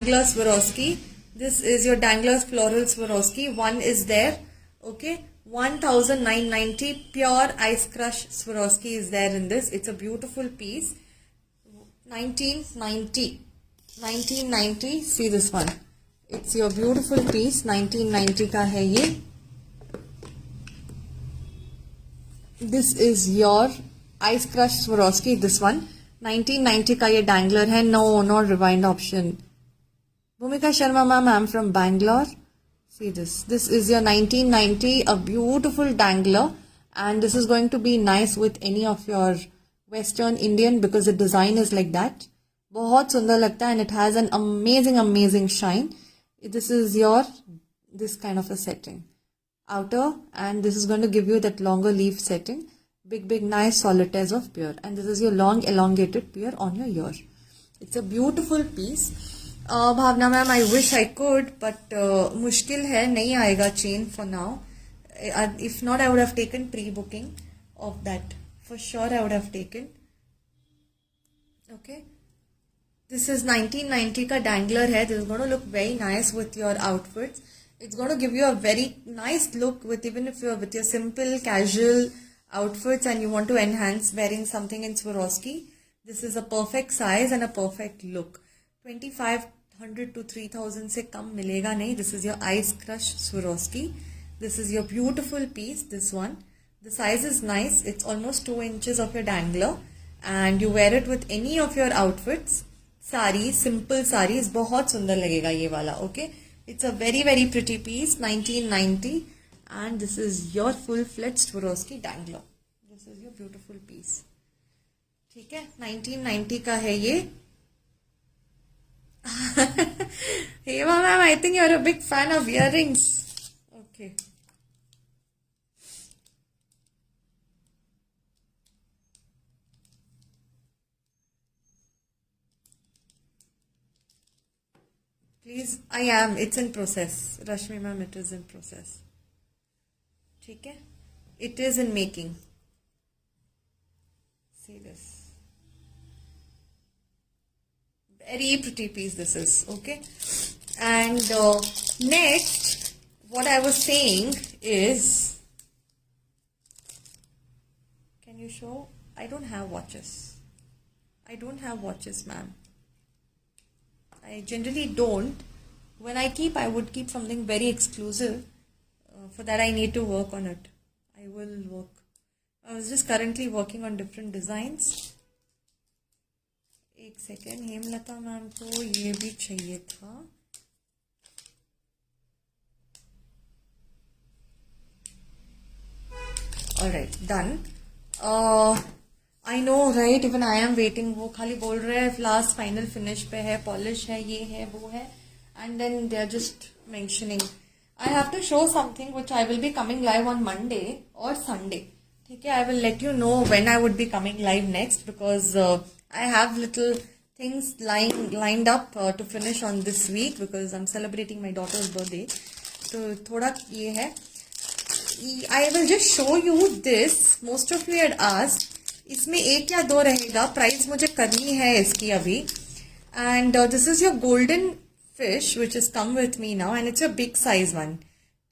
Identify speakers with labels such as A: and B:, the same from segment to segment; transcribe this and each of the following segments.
A: dangler Swarovski. This is your dangler floral Swarovski. One is there. Okay. 1990 pure ice crush Swarovski is there in this. It's a beautiful piece. 1990. 1990. See this one. It's your beautiful piece. 1990 का है ये. This is your ice crush Swarovski. This one. 1990 का ये dangler है. No, not rewind option. Bhumika Sharma ma'am, I'm from Bangalore. See this. This is your 1990, a beautiful dangler, and this is going to be nice with any of your Western Indian because the design is like that. बहुत सुंदर लगता है and it has an amazing shine. This is your this kind of a setting. Outer, and this is going to give you that longer leaf setting. Big nice solitaires of pear, and this is your long elongated pear on your ear. It's a beautiful piece. Bhavna ma'am, I wish I could, but मुश्किल है, नहीं आएगा chain for now. If not, I would have taken pre-booking of that. For sure, I would have taken. Okay. This is 1990 का dangler है. This is going to look very nice with your outfits. It's going to give you a very nice look with even if you're with your simple casual outfits and you want to enhance wearing something in Swarovski. This is a perfect size and a perfect look. 2500 to 3000 से कम मिलेगा नहीं. This is your ice crush Swarovski. This is your beautiful piece. This one. The size is nice. It's almost 2 inches of your dangler, and you wear it with any of your outfits. Saris, simple saris, बहुत सुंदर लगेगा ये वाला. Okay. It's a very pretty piece. 1990, and this is your full-fledged Swarovski dangler. This is your beautiful piece. ठीक है. 1990 का है ये. Hey ma'am, I think you're a big fan of earrings. Okay. Please, I am. It's in process. Rashmi ma'am, it is in process. ठीक है? It is in making. See this. Very pretty piece this is. Okay? And next, what I was saying is, can you show? I don't have watches. I don't have watches, ma'am. I generally don't. When I keep, I would keep something very exclusive. For that, I need to work on it. I will work. I was just currently working on different designs. एक second, Hemlata ma'am को ये भी चाहिए था. Alright, done. I know, right? Even I am waiting. वो खाली बोल रहे हैं last final finish पे है, polish है, ये है, वो है, and then they are just mentioning. I have to show something which I will be coming live on Monday or Sunday. ठीक है, I will let you know when I would be coming live next because I have little things lined up to finish on this week because I'm celebrating my daughter's birthday. तो थोड़ा ये है. I will just show you this. Most of you had asked. इसमें एक या दो रहेगा. Price मुझे करनी है इसकी अभी. And this is your golden fish which has come with me now, and it's a big size one.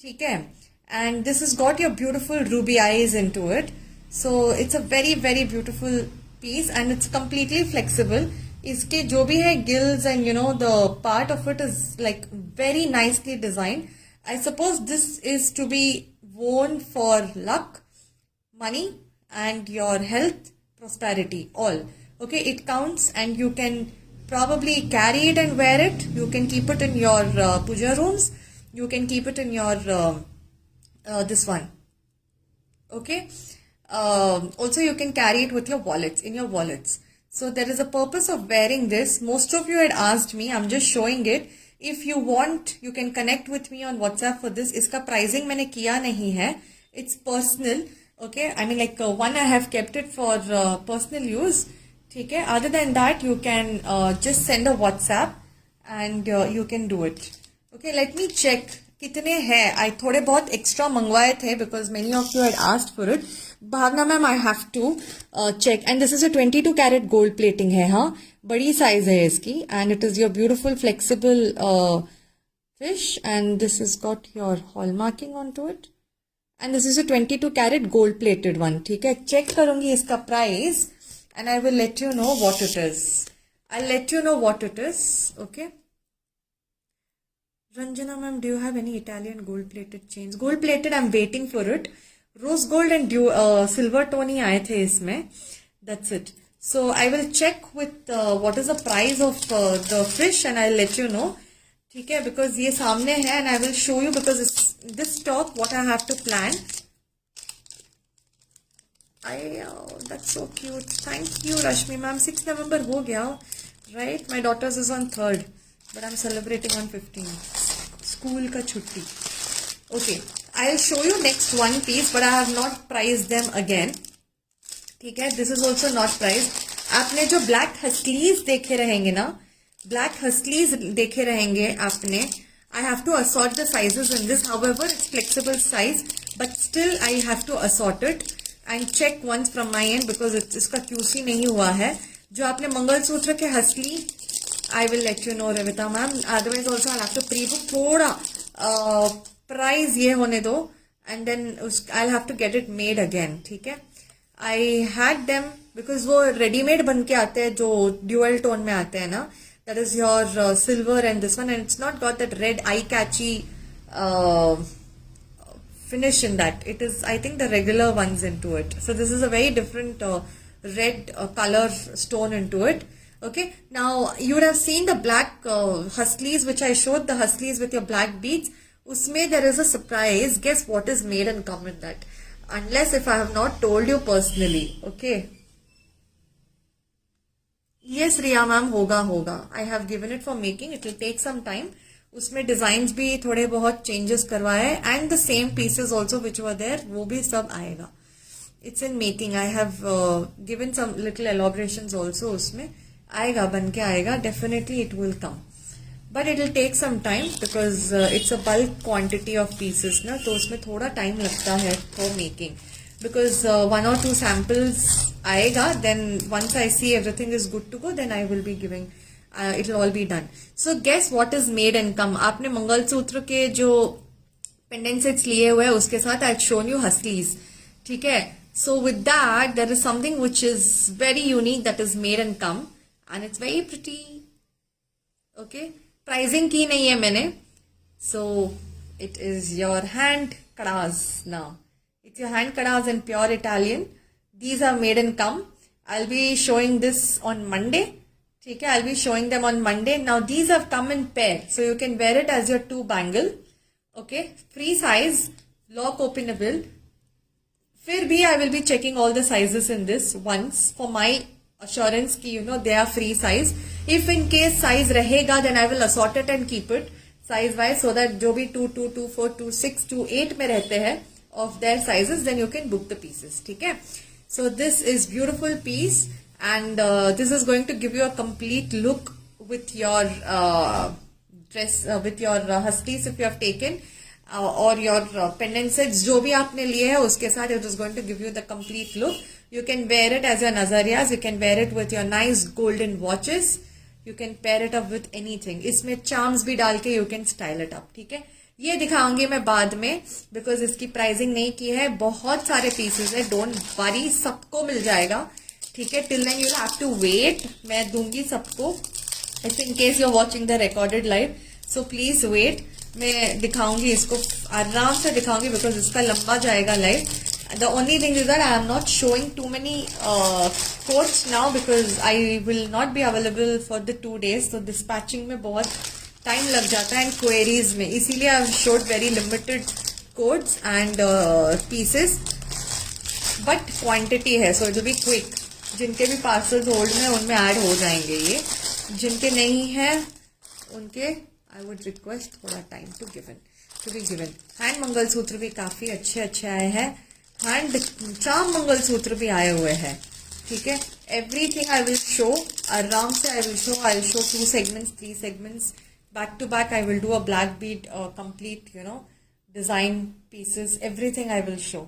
A: ठीक है. And this has got your beautiful ruby eyes into it. So it's a very beautiful piece and it's completely flexible. इसके जो भी है gills and you know the part of it is like very nicely designed. I suppose this is to be worn for luck, money, and your health, prosperity, all. Okay, it counts and you can probably carry it and wear it. You can keep it in your puja rooms. You can keep it in your this one. Okay. Also, you can carry it with your wallets, in your wallets. So there is a purpose of wearing this. Most of you had asked me. I'm just showing it. If you want, you can connect with me on WhatsApp for this. इसका pricing मैंने किया नहीं है. It's personal. Okay. I mean like one I have kept it for personal use. ठीक है. Other than that, you can just send a WhatsApp and you can do it. Okay. Let me check कितने हैं? आई थोड़े बहुत extra मंगवाए थे because many of you had asked for it. Bhavna ma'am, I have to check. And this is a 22 carat gold plating है. हाँ, बड़ी size है इसकी. And it is your beautiful flexible fish. And this is got your hall marking on to it. And this is a 22 carat gold plated one. ठीक है, check करूंगी इसका price and I will let you know what it is. I'll let you know what it is. Okay. Ranjana ma'am, do you have any Italian gold plated chains? Gold plated, I'm waiting for it. Rose gold and silver tone ही आए थे इसमें. That's it. So I will check with what is the price of the fish and I'll let you know. ठीक है, because ये सामने है and I will show you because it's this stock what I have to plan. That's so cute. Thank you, Rashmi ma'am. 6 November हो गया, right? My daughter's is on 3rd, but I'm celebrating on 15th. School का छुट्टी. Okay, I'll show you next one piece, but I have not priced them again. ठीक है, this is also not priced. आपने जो black huskies देखे रहेंगे ना, black huskies देखे रहेंगे आपने. I have to assort the sizes in this. However, it's flexible size, but still I have to assort it. And check once from my and because इसका QC नहीं हुआ है. जो आपने मंगलसूत्र के हसली, I will let you know Ravita ma'am. Otherwise also I have to pre book. थोड़ा price ये होने दो and then I have to get it made again. ठीक है, आई हैड देम बिकॉज वो रेडीमेड बन के आते हैं जो ड्यूअल टोन में आते हैं ना. That is your silver and this one and it's not got that red eye catchy finish in that. It is, I think, the regular ones into it. So this is a very different red color stone into it. Okay, now you would have seen the black huslies which I showed, the huslies with your black beads. Usme there is a surprise. Guess what is made and come in that? Unless if I have not told you personally. Okay. Yes, Riya ma'am, hoga. I have given it for making. It will take some time. उसमें designs भी थोड़े बहुत changes करवाए and the same pieces also which were there, वो भी सब आएगा. It's in making. I have given some little elaborations also. उसमें आएगा, बन के आएगा. Definitely it will come, but it will take some time because it's a bulk quantity of pieces ना, तो उसमें थोड़ा टाइम लगता है for making. Because 1 or 2 samples आएगा. Then once I see everything is good to go, then I will be giving. It will all be done. So guess what is made and come. आपने मंगलसूत्र के जो pendant sets लिए हुए हैं उसके साथ I've shown you huslies. ठीक है. So with that there is something which is very unique that is made and come and it's very pretty. Okay. Pricing की नहीं है मैंने. So it is your hand kadas now. It's your hand kadas in pure Italian. These are made and come. I'll be showing this on Monday. ठीक है, I'll be showing them on Monday. Now these have come in pair, so you can wear it as your 2 bangle. Okay, free size, lock openable. फिर भी I will be checking all the sizes in this once for my assurance कि they are free size. If in case size रहेगा, then I will assort it and keep it size wise so that जो भी 2, 2, 2, 4, 2, 6, 2, 8 में रहते हैं of their sizes, then you can book the pieces. ठीक है. So this is beautiful piece. And this is going to give you a complete look with your dress, with your huslies if you have taken, or your pendant sets जो भी आपने लिए हैं उसके साथ. It is going to give you the complete look. You can wear it as your nazariyas. You can wear it with your nice golden watches. You can pair it up with anything. इसमें charms भी डाल के you can style it up. ठीक है, ये दिखाऊंगी मैं बाद में because इसकी प्राइसिंग नहीं की है. बहुत सारे पीसेस है, डोंट वरी, सबको मिल जाएगा. ठीक है, till then you have to wait. मैं दूंगी सबको if in case you are watching the recorded live. So please wait. मैं दिखाऊंगी इसको, आराम से दिखाऊंगी बिकॉज इसका लंबा जाएगा live. The only thing is that I am not showing too many codes now because I will not be available for the 2 days. तो डिस्पैचिंग में बहुत टाइम लग जाता है एंड क्वेरीज में, इसीलिए I showed very limited codes and pieces, but quantity है so it will be quick. जिनके भी पार्सल्स होल्ड में उनमें ऐड हो जाएंगे ये. जिनके नहीं है उनके आई वुड रिक्वेस्ट थोड़ा time to be given. Hand mangalsutra भी काफी अच्छे आए हैं. हैंड चाम मंगलसूत्र भी आए हुए हैं. ठीक है, एवरीथिंग आई विल शो आराम से. I will show 2 segments, 3 segments back to back I will do a black bead complete design pieces, everything I will show.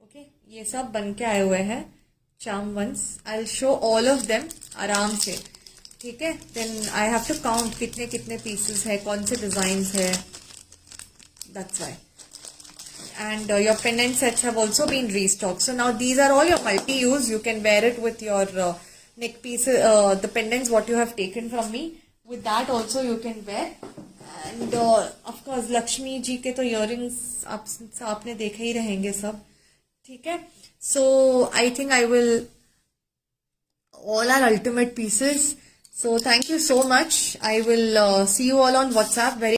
A: Okay, ये सब बन के आए हुए हैं charm ones. I'll show all of them आराम से, ठीक है. Then I have to count कितने कितने pieces है, कौन से designs है. That's why. And your pendant sets have also been restocked. So now these are all your multi-use. You can wear it with your neck pieces, the pendants what you have taken from me. With that also you can wear. And of course Lakshmi जी के तो earrings आपने देखे ही रहेंगे सब, ठीक है. So I think I will, all are ultimate pieces. So thank you so much. I will see you all on WhatsApp very